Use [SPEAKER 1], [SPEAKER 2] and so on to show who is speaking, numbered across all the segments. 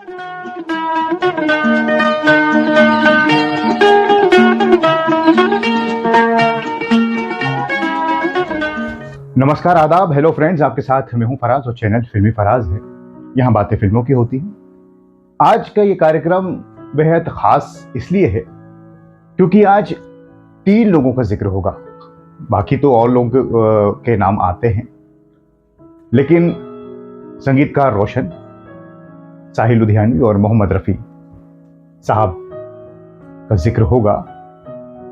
[SPEAKER 1] नमस्कार, आदाब, hello friends. आपके साथ मैं हूं फराज और चैनल फिल्मी फराज है। यहां बातें फिल्मों की होती हैं। आज का ये कार्यक्रम बेहद खास इसलिए है क्योंकि आज 3 लोगों का जिक्र होगा। बाकी तो और लोगों के नाम आते हैं, लेकिन संगीतकार रोशन, साहिल लुधियानवी और मोहम्मद रफ़ी साहब का जिक्र होगा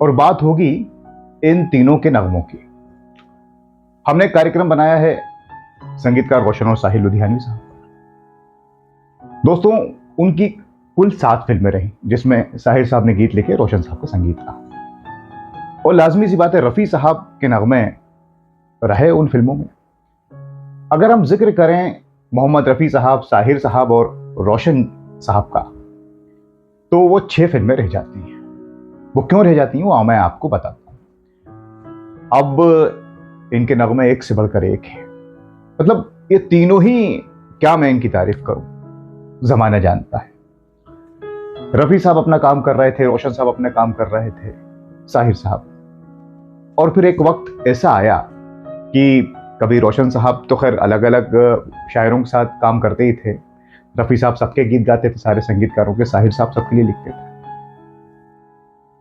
[SPEAKER 1] और बात होगी इन तीनों के नगमों की। हमने एक कार्यक्रम बनाया है संगीतकार रोशन और साहिल लुधियानवी साहब। दोस्तों, उनकी कुल 7 फिल्में रही जिसमें साहिल साहब ने गीत लिखे, रोशन साहब का संगीत था। और लाजमी सी बात है, रफ़ी साहब के नगमे रहे उन फिल्मों में। अगर हम जिक्र करें मोहम्मद रफ़ी साहब, साहिर साहब और रोशन साहब का, तो वो 6 फिल्में रह जाती हैं। वो क्यों रह जाती हैं वो मैं आपको बताता हूं। अब इनके नगमे एक से बढ़कर एक हैं। मतलब ये तीनों ही, क्या मैं इनकी तारीफ करूं, जमाना जानता है। रफ़ी साहब अपना काम कर रहे थे, रोशन साहब अपना काम कर रहे थे, साहिर साहब। और फिर एक वक्त ऐसा आया कि कभी रोशन साहब तो खैर अलग अलग शायरों के साथ काम करते ही थे, रफ़ी साहब सबके गीत गाते थे, सारे संगीतकारों के, साहिर साहब सबके लिए लिखते थे।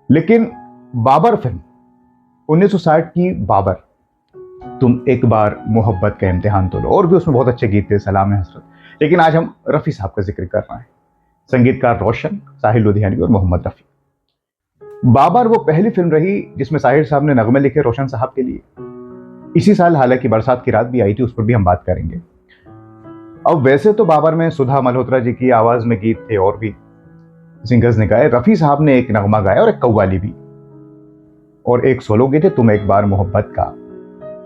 [SPEAKER 1] लेकिन बाबर फिल्म 1960 की बाबर, तुम एक बार मोहब्बत का इम्तिहान तो लो, और भी उसमें बहुत अच्छे गीत थे, सलाम है हसरत। लेकिन आज हम रफ़ी साहब का जिक्र कर रहे हैं। संगीतकार रोशन, साहिल लुधियानवी और मोहम्मद रफ़ी। बाबर वो पहली फिल्म रही जिसमें साहिर साहब ने नगमे लिखे रोशन साहब के लिए। इसी साल हालांकि बरसात की रात भी आई थी, उस पर भी हम बात करेंगे। अब वैसे तो बाबर में सुधा मल्होत्रा जी की आवाज में गीत थे और भी सिंगर्स ने गाए। रफ़ी साहब ने एक नगमा गाया और एक कव्वाली भी, और एक सोलो गीत है, तुम एक बार मोहब्बत का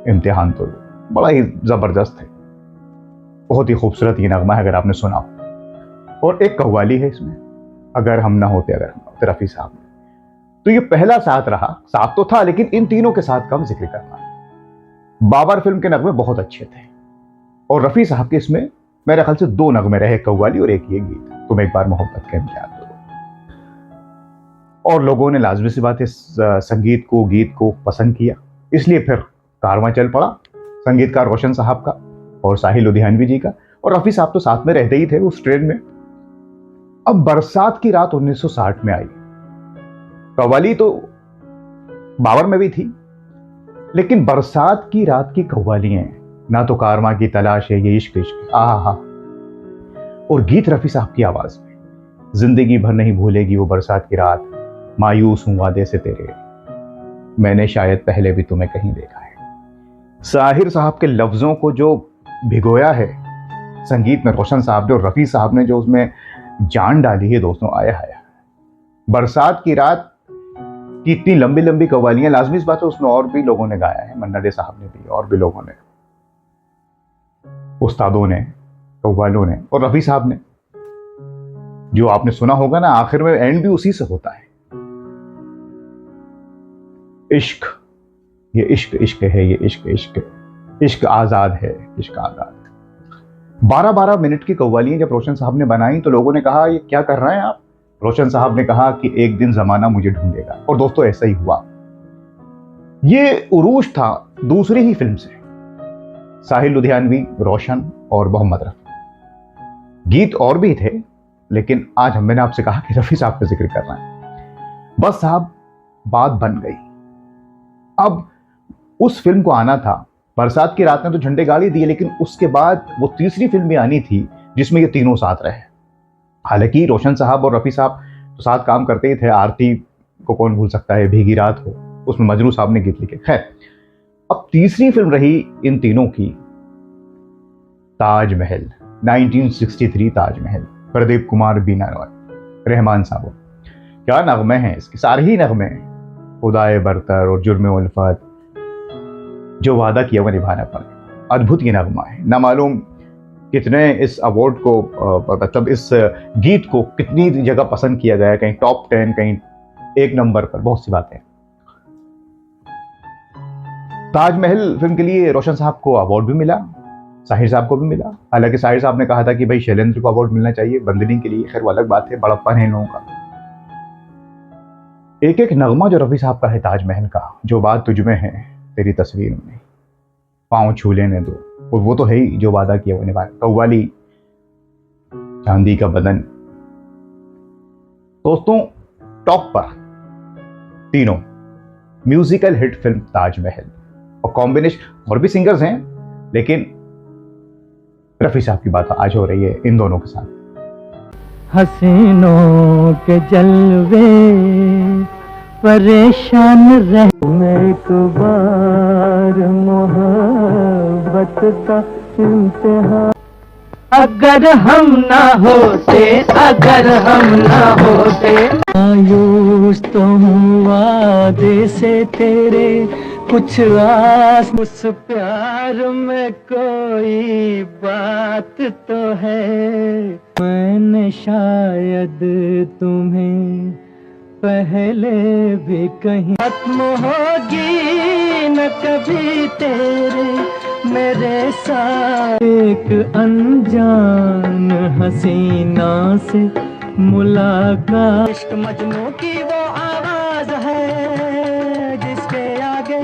[SPEAKER 1] इम्तिहान तो लो। बड़ा ही जबरदस्त है, बहुत ही खूबसूरत ये नगमा है अगर आपने सुना हो। और एक कव्वाली है इसमें, अगर हम ना होते, अगर हम ना होते, रफ़ी साहब ने। तो ये पहला साथ रहा, साथ तो था लेकिन इन तीनों के साथ का हम जिक्र करना है। बाबर फिल्म के नगमे बहुत अच्छे थे और रफ़ी साहब के इसमें मेरे ख्याल से 2 नगमे रहे, कव्वाली और एक ये गीत, तुम एक बार मोहब्बत का इम्तिहान तो लो। और लोगों ने लाजमी सी बात है संगीत को, गीत को पसंद किया, इसलिए फिर कारवां चल पड़ा संगीतकार रोशन साहब का और साहिल लुधियानवी जी का। और रफ़ी साहब तो साथ में रहते ही थे उस ट्रेन में। अब बरसात की रात 1960 में आई। कव्वाली तो बाबर में भी थी, लेकिन बरसात की रात की कव्वालियां, ना तो कारवां की तलाश है, ये इश्क इश्क, आहा। और गीत रफ़ी साहब की आवाज में, जिंदगी भर नहीं भूलेगी वो बरसात की रात, मायूस हूं वादे से तेरे, मैंने शायद पहले भी तुम्हें कहीं देखा है। साहिर साहब के लफ्जों को जो भिगोया है संगीत में रोशन साहब ने, और रफ़ी साहब ने जो उसमें जान डाली है दोस्तों, आया है। बरसात की रात की इतनी लंबी लंबी कव्वालियां, लाजमी इस बात है उसमें और भी लोगों ने गाया है, मन्ना डे साहब ने भी, और भी लोगों ने, उस्तादों ने, कव्वालों ने, और रफ़ी साहब ने। जो आपने सुना होगा ना, आखिर में एंड भी उसी से होता है, इश्क, ये इश्क इश्क है, ये इश्क इश्क, इश्क आजाद है, इश्क आजाद है। 12-12 मिनट की कव्वालियां जब रोशन साहब ने बनाई तो लोगों ने कहा ये क्या कर रहे हैं आप। रोशन साहब ने कहा कि एक दिन जमाना मुझे ढूंढेगा, और दोस्तों ऐसा ही हुआ। ये उरूज था दूसरी ही फिल्म से, साहिल लुधियानवी, रोशन और मोहम्मद रफ़ी। गीत और भी थे, लेकिन आज मैंने आपसे कहा कि रफ़ी साहब का जिक्र करना है। बस साहब, बात बन गई। अब उस फिल्म को आना था, बरसात की रात ने तो झंडे गाड़ ही दिए, लेकिन उसके बाद वो तीसरी फिल्म भी आनी थी जिसमें ये तीनों साथ रहे। हालांकि रोशन साहब और रफ़ी साहब तो साथ काम करते ही थे, आरती को कौन भूल सकता है, भीगी रात हो, उसमें मजनू साहब ने गीत लिखे। खैर, अब तीसरी फिल्म रही इन तीनों की ताजमहल, 1963 ताजमहल, प्रदीप कुमार, बीना रॉय, रहमान साहब। क्या नगमे हैं इसके, सारे ही नगमे हैं, खुदाए बरतर और जुर्म उल्फत, जो वादा किया वो निभाना पड़ेगा, अद्भुत ये नगमा है। ना मालूम कितने इस अवार्ड को, मतलब इस गीत को कितनी जगह पसंद किया गया है, कहीं टॉप 10, कहीं 1 नंबर पर, बहुत सी बातें। ताजमहल फिल्म के लिए रोशन साहब को अवार्ड भी मिला, साहिर साहब को भी मिला। हालांकि साहिर साहब ने कहा था कि भाई शैलेंद्र को अवार्ड मिलना चाहिए बंदनी के लिए, खैर वो अलग बात है, बड़प्पन है इन लोगों का। एक एक नगमा जो रफ़ी साहब का है ताजमहल का, जो बात तुझमें है तेरी तस्वीर में, पाँव छू लेने दो, और वो तो है ही, जो वादा किया वो निभाए, कव्वाली, चांदी का बदन। दोस्तों टॉप पर तीनों म्यूजिकल हिट फिल्म ताजमहल, और कॉम्बिनेशन और भी सिंगर्स हैं, लेकिन रफ़ी साहब की बात आज हो रही है इन दोनों के साथ।
[SPEAKER 2] हसीनों के जलवे परेशान रह मैं एक बार मोहब्बत का इम्तिहान। अगर हम ना होते, अगर हम ना होते, मायूस तो हूँ वादे से तेरे, कुछ आस उस प्यार में कोई बात तो है। मैंने शायद तुम्हें पहले भी कहीं, खत्म होगी न कभी तेरे मेरे साथ। एक अनजान हसीना से मुलाकात, इश्क मजनू की वो आवाज है जिसके आगे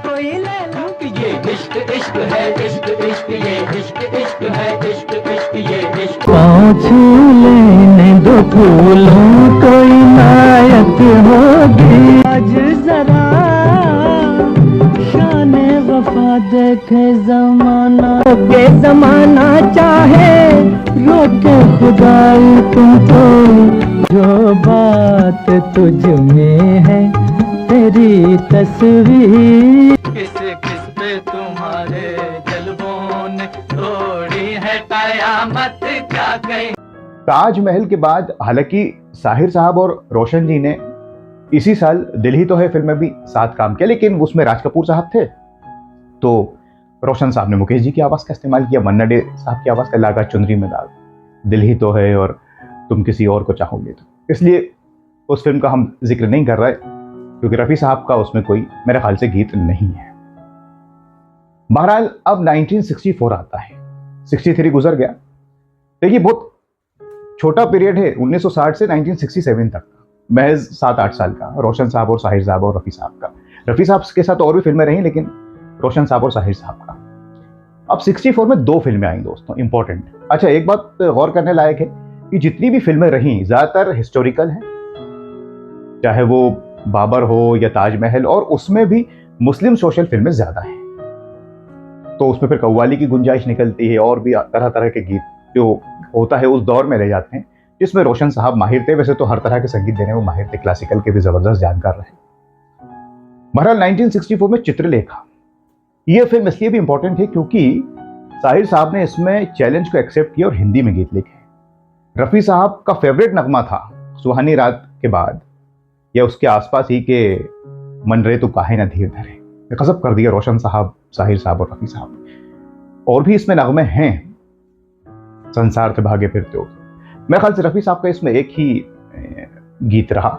[SPEAKER 2] कोई लैला। ये इश्क इश्क है, इश्क इश्क ये इश्क इश्क है, इश्क इश्क ये इश्क। पाँव छू लेने दो फूलों कोई नायक होगी। आज जरा शाने वफा देखे जमाना, के जमाना चाहे रोके खुदाई तुमको। जो बात तुझ में है तेरी तस्वीर, किस किस पे तुम्हारे जलवों ने तोड़ी है कयामत क्या कहीं।
[SPEAKER 1] ताजमहल के बाद हालांकि साहिर साहब और रोशन जी ने इसी साल दिल ही तो है फिल्म में भी साथ काम किया, लेकिन उसमें राज कपूर साहब थे, तो रोशन साहब ने मुकेश जी की आवाज़ का इस्तेमाल किया, मन्ना डे साहब की आवाज़ का लागा चुनरी में दाग, दिल ही तो है और तुम किसी और को चाहोगे, तो इसलिए उस फिल्म का हम जिक्र नहीं कर रहे, क्योंकि रफ़ी साहब का उसमें कोई मेरे ख्याल से गीत नहीं है। बहरहाल अब 1964 आता है, 63 गुजर गया, देखिए बहुत छोटा पीरियड है 1960 से 1967 तक, महज 7-8 साल का, रोशन साहब और साहिर साहब और रफ़ी साहब का। रफ़ी साहब के साथ और भी फिल्में रही, लेकिन रोशन साहब और साहिर साहब का। अब 64 में 2 फिल्में आई दोस्तों, इंपॉर्टेंट। अच्छा एक बात गौर करने लायक है कि जितनी भी फिल्में रही ज़्यादातर हिस्टोरिकल हैं, चाहे वो बाबर हो या ताजमहल, और उसमें भी मुस्लिम सोशल फिल्में ज़्यादा हैं, तो उसमें फिर कव्वाली की गुंजाइश निकलती है, और भी तरह तरह के गीत जो होता है उस दौर में रह जाते हैं, जिसमें रोशन साहब माहिर थे। वैसे तो हर तरह के संगीत देने में माहिर थे, क्लासिकल के भी जबरदस्त जानकार रहे। बहरहाल 1964 में चित्रलेखा, यह फिल्म इसलिए भी इंपॉर्टेंट है क्योंकि साहिर साहब ने इसमें चैलेंज को एक्सेप्ट किया और हिंदी में गीत लिखे। रफ़ी साहब का फेवरेट नगमा था सुहानी रात के बाद या उसके आसपास ही के मन रे तो काहे ना धीर धरे, गजब कर दिया रोशन साहब, साहिर साहब और रफ़ी साहब। और भी इसमें नगमे हैं, संसार से भागे फिरते हो, मेरे ख्याल से रफ़ी साहब का इसमें एक ही गीत रहा,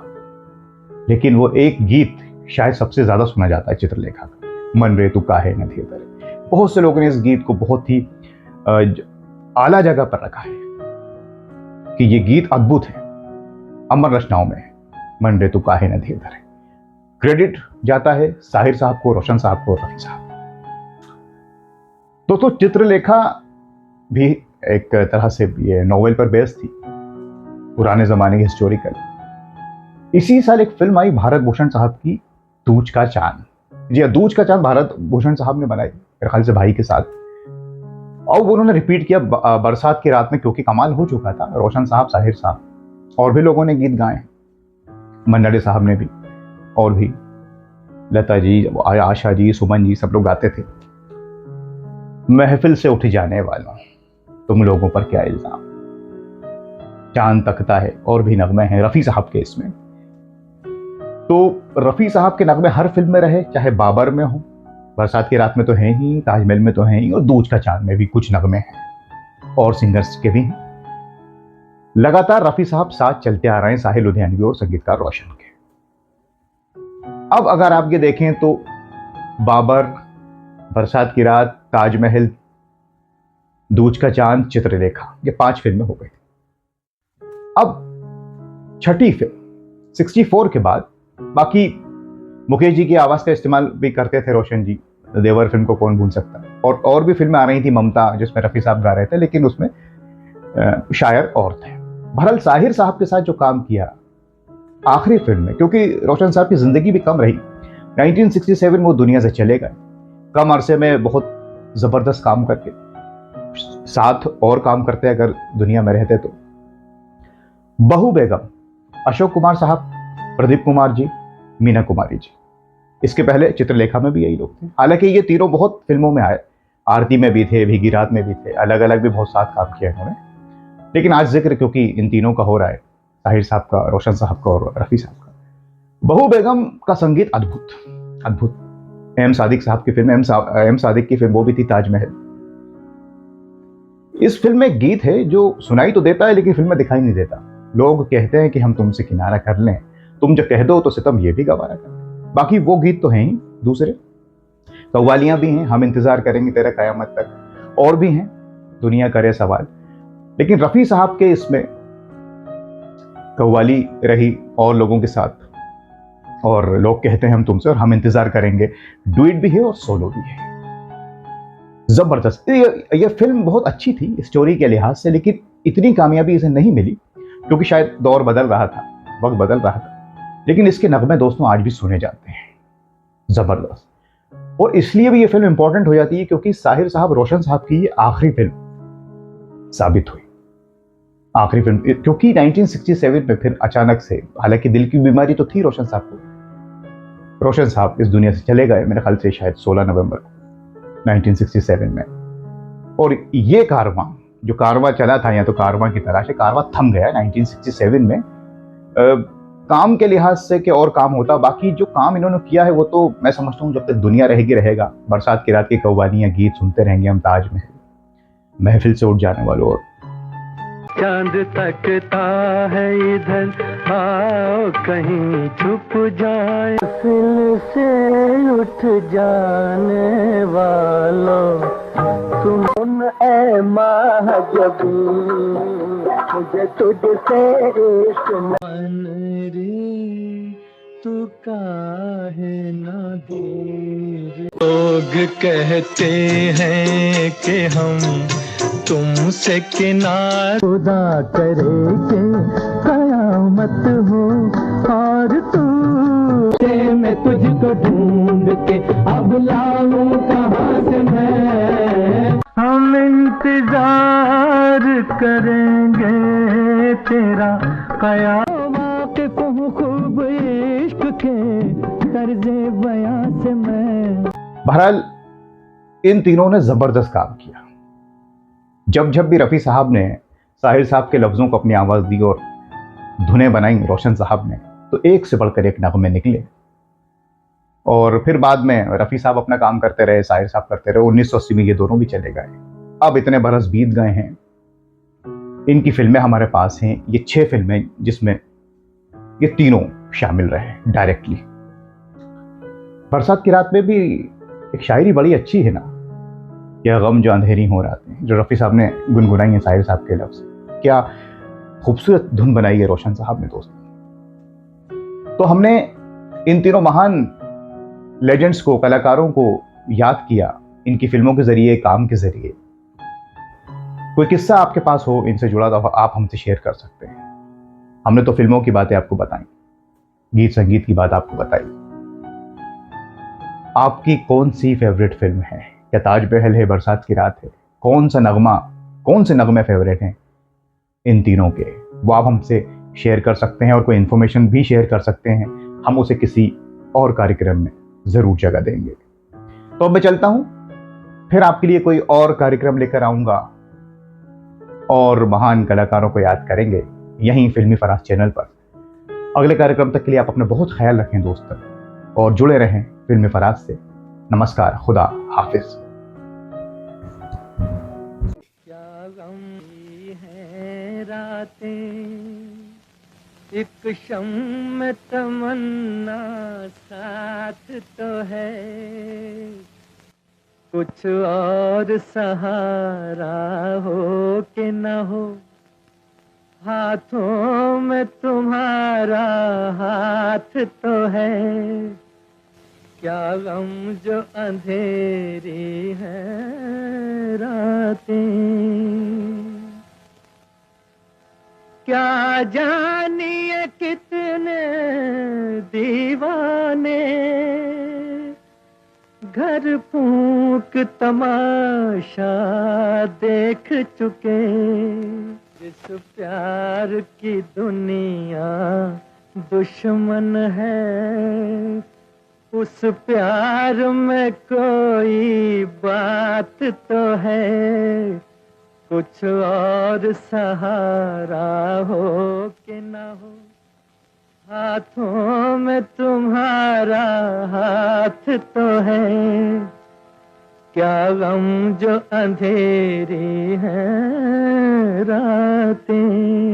[SPEAKER 1] लेकिन वो एक गीत शायद सबसे ज्यादा सुना जाता है चित्रलेखा का, मन रे तू काहे न धीर धरे। बहुत से लोगों ने इस गीत को बहुत ही आला जगह पर रखा है कि ये गीत अद्भुत है, अमर रचनाओं में है, मन रे तू काहे न धीर धरे। क्रेडिट जाता है साहिर साहब को, रोशन साहब को, रफ़ी साहब। दोस्तों चित्रलेखा भी एक तरह से ये नोवेल पर बेस्ड थी, पुराने जमाने की हिस्टोरिकल। इसी साल एक फिल्म आई भारत भूषण साहब की, दूज का चांद। जी हाँ, दूज का चांद भारत भूषण साहब ने बनाई मेरे ख्याल से भाई के साथ, और वो उन्होंने रिपीट किया बरसात की रात में, क्योंकि कमाल हो चुका था। रोशन साहब, साहिर साहब और भी लोगों ने गीत गाए, मन्ना डे साहब ने भी, और भी लता जी, आशा जी, सुमन जी, सब लोग गाते थे। महफिल से उठ जाने वालों तुम लोगों पर क्या इल्जाम, चांद तकता है, और भी नगमे हैं रफ़ी साहब के इसमें। तो रफ़ी साहब के नगमे हर फिल्म में रहे, चाहे बाबर में हो, बरसात की रात में तो हैं ही, ताजमहल में तो हैं ही, और दूज का चांद में भी कुछ नगमे हैं और सिंगर्स के भी हैं। लगातार रफ़ी साहब साथ चलते आ रहे हैं साहिल लुधियानवी और संगीतकार रोशन के। अब अगर आप ये देखें तो बाबर, बरसात की रात, ताजमहल, दूज का चांद, चित्रलेखा, ये 5 फिल्में हो गई। अब छठी फिल्म 64 के बाद, बाकी मुकेश जी की आवाज का इस्तेमाल भी करते थे रोशन जी, देवर फिल्म को कौन भूल सकता है, और भी फिल्में आ रही थी, ममता जिसमें रफी साहब गा रहे थे, लेकिन उसमें शायर और थे। बहरहाल साहिर साहब के साथ जो काम किया आखिरी फिल्म में, क्योंकि रोशन साहब की जिंदगी भी कम रही, 1967 में वो दुनिया से चले गए, कम अरसे में बहुत जबरदस्त काम करके, साथ और काम करते अगर दुनिया में रहते तो। बहू बेगम, अशोक कुमार साहब, प्रदीप कुमार जी, मीना कुमारी जी, इसके पहले चित्रलेखा में भी यही लोग थे। हालांकि ये तीनों बहुत फिल्मों में आए, आरती में भी थे, भीगी रात में भी थे, अलग अलग भी बहुत साथ काम किया इन्होंने, लेकिन आज जिक्र क्योंकि इन तीनों का हो रहा है, ताहिर साहब का, रोशन साहब का और रफी साहब का। बहू बेगम का संगीत अद्भुत अद्भुत। एम सादिक साहब की फिल्म, एम सादिक की फिल्म वो भी थी ताजमहल। इस फिल्म में गीत है जो सुनाई तो देता है लेकिन फिल्म में दिखाई नहीं देता। लोग कहते हैं कि हम तुमसे किनारा कर लें, तुम जब कह दो तो सितम ये भी गवारा कर लें। बाकी वो गीत तो हैं ही दूसरे, कव्वालियां भी हैं, हम इंतजार करेंगे तेरा कयामत तक, और भी हैं, दुनिया करे सवाल। लेकिन रफी साहब के इसमें कव्वाली रही और लोगों के साथ, और लोग कहते हैं हम तुमसे और हम इंतजार करेंगे, डुएट भी है और सोलो भी है। जबरदस्त। ये फिल्म बहुत अच्छी थी स्टोरी के लिहाज से, लेकिन इतनी कामयाबी इसे नहीं मिली क्योंकि शायद दौर बदल रहा था, वक्त बदल रहा था। लेकिन इसके नगमे दोस्तों आज भी सुने जाते हैं, जबरदस्त। और इसलिए भी ये फिल्म इंपॉर्टेंट हो जाती है क्योंकि साहिर साहब, रोशन साहब की ये आखिरी फिल्म साबित हुई, आखिरी फिल्म, क्योंकि 1967 में फिर अचानक से, हालांकि दिल की बीमारी तो थी रोशन साहब को, रोशन साहब इस दुनिया से चले गए मेरे ख्याल से शायद 16 नवंबर को 1967 में। और ये कारवां, जो कारवां चला था, या तो कारवां की तलाश है, कारवां थम गया 1967 में। काम के लिहाज से कि और काम होता, बाकी जो काम इन्होंने किया है वो तो मैं समझता हूँ जब तक दुनिया रहेगी रहेगा। बरसात की रात की कव्वालियां, गीत सुनते रहेंगे हम, ताजमहल, महफिल से उठ जाने वालों, और
[SPEAKER 2] चांद तकता है इधर, आओ कहीं छुप जाए, फिर से उठ जाने वालों, सुन ए महजबी, मुझे तुझसे इश्क मन रे, तू काहे ना देर। लोग कहते हैं कि हम तुमसे किनारा, खुदा करे के कयामत हो, और तू मैं तुझको ढूंढ के अब लाऊं कहाँ से मैं। हम इंतजार करेंगे तेरा कयामत, वाकिफ हूँ खूब इश्क के तर्ज़े बयां से मैं।
[SPEAKER 1] बहरहाल इन तीनों ने जबरदस्त काम किया। जब जब भी रफी साहब ने साहिर साहब के लफ्जों को अपनी आवाज दी और धुनें बनाई रोशन साहब ने, तो एक से बढ़कर एक नगमे निकले। और फिर बाद में रफी साहब अपना काम करते रहे, साहिर साहब करते रहे। 1980 में ये दोनों भी चले गए। अब इतने बरस बीत गए हैं, इनकी फिल्में हमारे पास हैं, ये 6 फिल्में जिसमें ये तीनों शामिल रहे डायरेक्टली। बरसात की रात में भी एक शायरी बड़ी अच्छी है ना, क्या गम जो अंधेरी हो रातें, जो रफी साहब ने गुनगुनाई है साहिर साहब के लफ्ज। क्या खूबसूरत धुन बनाई है रोशन साहब ने दोस्तों। तो हमने इन तीनों महान लेजेंड्स को, कलाकारों को याद किया इनकी फिल्मों के जरिए, काम के जरिए। कोई किस्सा आपके पास हो इनसे जुड़ा तो आप हमसे शेयर कर सकते हैं। हमने तो फिल्मों की बातें आपको बताई, गीत संगीत की बात आपको बताई। आपकी कौन सी फेवरेट फिल्म है? क्या ताजमहल है, बरसात की रात है? कौन सा नगमा, कौन से नगमे फेवरेट हैं इन तीनों के, वो आप हमसे शेयर कर सकते हैं, और कोई इन्फॉर्मेशन भी शेयर कर सकते हैं। हम उसे किसी और कार्यक्रम में जरूर जगह देंगे। तो अब मैं चलता हूं, फिर आपके लिए कोई और कार्यक्रम लेकर आऊंगा और महान कलाकारों को याद करेंगे यहीं फिल्मी फराज चैनल पर। अगले कार्यक्रम तक के लिए आप अपना बहुत ख्याल रखें दोस्तों, और जुड़े रहें फिल्मी फराज से। नमस्कार, खुदा हाफिज।
[SPEAKER 2] क्या गम है रातें, एक शम्म तमन्ना साथ तो है, कुछ और सहारा हो कि न हो, हाथों में तुम्हारा हाथ तो है। क्या गम जो अंधेरी है रातें, क्या जानिए कितने दीवाने घर फूंक तमाशा देख चुके। जिस प्यार की दुनिया दुश्मन है, उस प्यार में कोई बात तो है। कुछ और सहारा हो कि न हो, हाथों में तुम्हारा हाथ तो है। क्या गम जो अंधेरी है रातें।